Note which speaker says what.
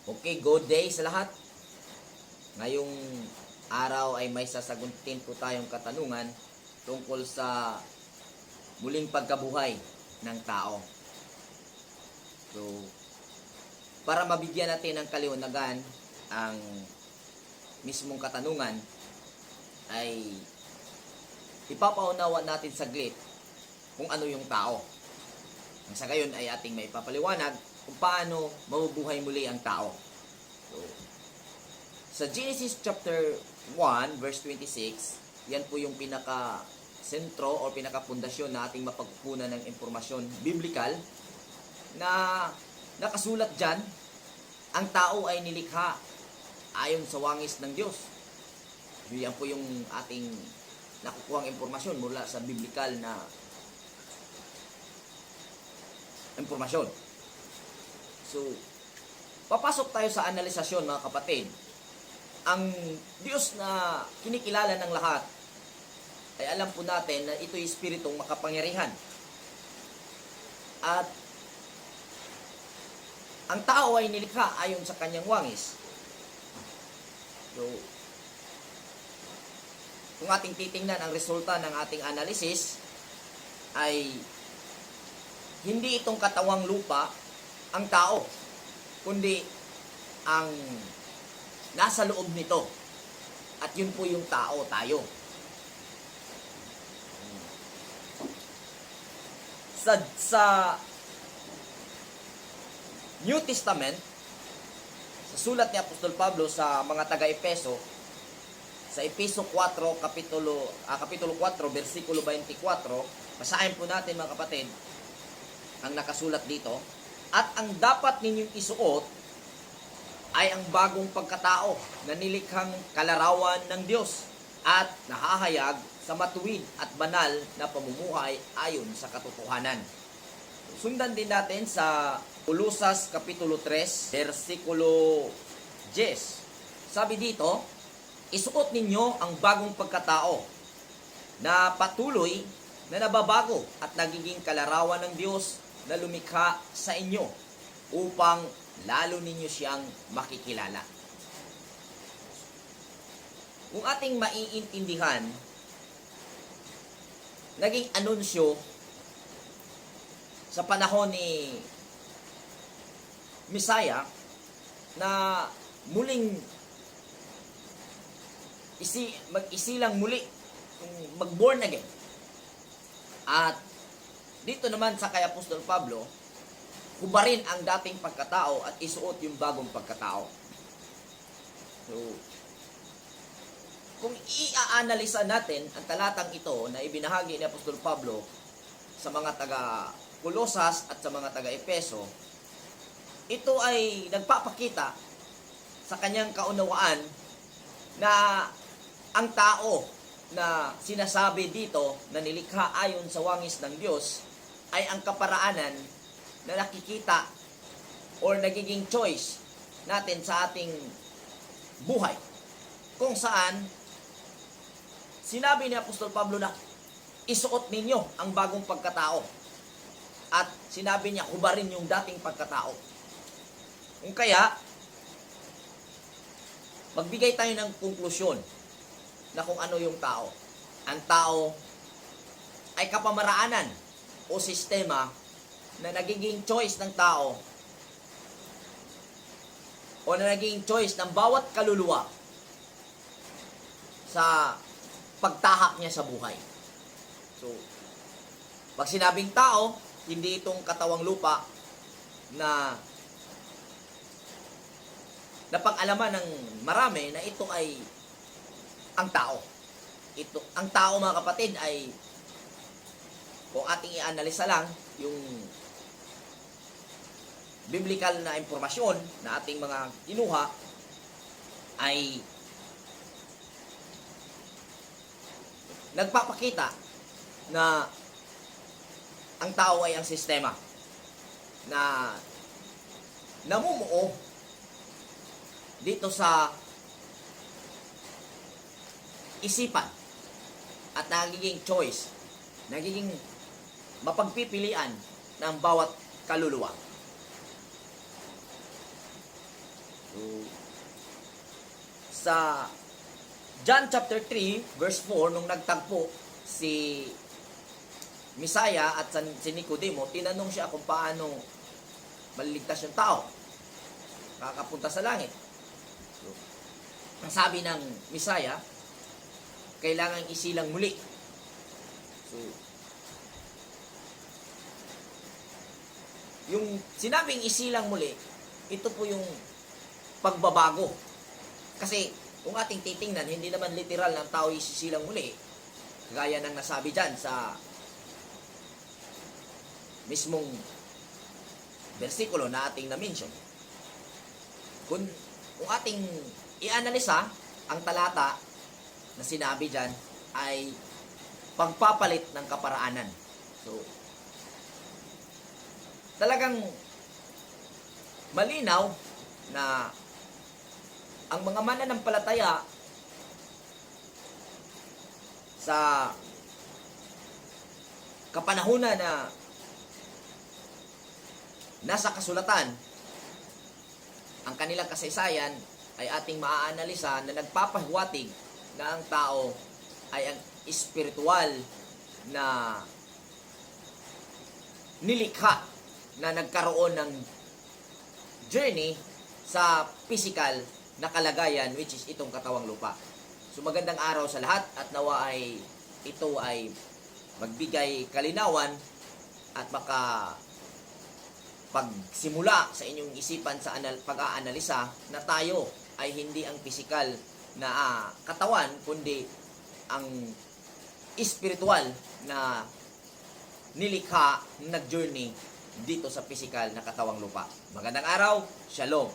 Speaker 1: Okay, good day sa lahat. Ngayong araw ay may sasagutin po tayong katanungan tungkol sa muling pagkabuhay ng tao. So, para mabigyan natin ng kaliwanagan ang mismong katanungan, ay ipapaunawa natin saglit kung ano yung tao. Ang sa gayon ay ating may papaliwanag kung paano mabubuhay muli ang tao. So, sa Genesis chapter 1 verse 26, yan po yung pinaka-sentro o pinaka-pundasyon na ating mapagkukunan ng impormasyon biblikal na nakasulat dyan, ang tao ay nilikha ayon sa wangis ng Diyos. So, yan po yung ating nakukuhang impormasyon mula sa biblikal na impormasyon. So, papasok tayo sa analisasyon, mga kapatid. Ang Diyos na kinikilala ng lahat ay alam po natin na ito'y espiritong makapangyarihan. At ang tao ay nilikha ayon sa kanyang wangis. So, kung ating titingnan ang resulta ng ating analysis, ay hindi itong katawang lupa ang tao, kundi ang nasa loob nito. At yun po yung tao, tayo. Sa New Testament, sa sulat ni Apostol Pablo sa mga taga-Epeso, sa Epeso 4, kapitulo 4, versikulo 24, basahin po natin, mga kapatid, ang nakasulat dito. At ang dapat ninyong isuot ay ang bagong pagkatao na nilikhang kalarawan ng Diyos at nahahayag sa matuwid at banal na pamumuhay ayon sa katotohanan. Sundan din natin sa Colosas kapitulo 3, versikulo 10. Sabi dito, isuot ninyo ang bagong pagkatao na patuloy na nababago at nagiging kalarawan ng Diyos na lumikha sa inyo upang lalo ninyo siyang makikilala. Kung ating maiintindihan, naging anunsyo sa panahon ni Messiah na muling mag-isilang muli, mag-born again. At dito naman sa kay Apostol Pablo, hubarin ang dating pagkatao at isuot yung bagong pagkatao. So, kung i-aanalisa natin ang talatang ito na ibinahagi ni Apostol Pablo sa mga taga-Colosas at sa mga taga-Epeso, ito ay nagpapakita sa kanyang kaunawaan na ang tao na sinasabi dito na nilikha ayon sa wangis ng Diyos ay ang kaparaanan na nakikita or nagiging choice natin sa ating buhay. Kung saan, sinabi ni Apostol Pablo na isuot ninyo ang bagong pagkatao. At sinabi niya, hubarin yung dating pagkatao. Kung kaya, magbigay tayo ng konklusyon na kung ano yung tao. Ang tao ay kapamaraanan o sistema na nagiging choice ng tao o na nagiging choice ng bawat kaluluwa sa pagtahak niya sa buhay. So, pag sinabing tao, hindi itong katawang lupa na napag-alaman ng marami na ito ay ang tao. Ito, ang tao, mga kapatid, ay kung ating i-analisa lang yung biblical na impormasyon na ating mga kinuha, ay nagpapakita na ang tao ay ang sistema na namumuo dito sa isipan at nagiging choice, nagiging mapagpipilian ng bawat kaluluwa. So, sa John chapter 3, verse 4, nung nagtagpo si Misaya at si Nicodemo, tinanong siya kung paano maliligtas yung tao, kakapunta sa langit. So, ang sabi ng Misaya, kailangan isilang muli. So, yung sinabing isilang muli, ito po yung pagbabago. Kasi, kung ating titingnan, hindi naman literal ng tao isisilang muli. Gaya ng nasabi dyan sa mismong versikulo na ating na-mention. Kung ating i-analisa, ang talata na sinabi dyan ay pagpapalit ng kaparaanan. So, talagang malinaw na ang mga mananampalataya sa kapanahunan na nasa kasulatan, ang kanilang kasaysayan ay ating maaanalisa na nagpapahiwatig na ang tao ay ang espiritual na nilikha na nagkaroon ng journey sa physical na kalagayan, which is itong katawang lupa. So magandang araw sa lahat at nawa ay ito ay magbigay kalinawan at pagsimula sa inyong isipan sa pag-aanalisa na tayo ay hindi ang physical na katawan, kundi ang espiritual na nilikha, nag-journey dito sa physical na katawang lupa. Magandang araw, Shalom.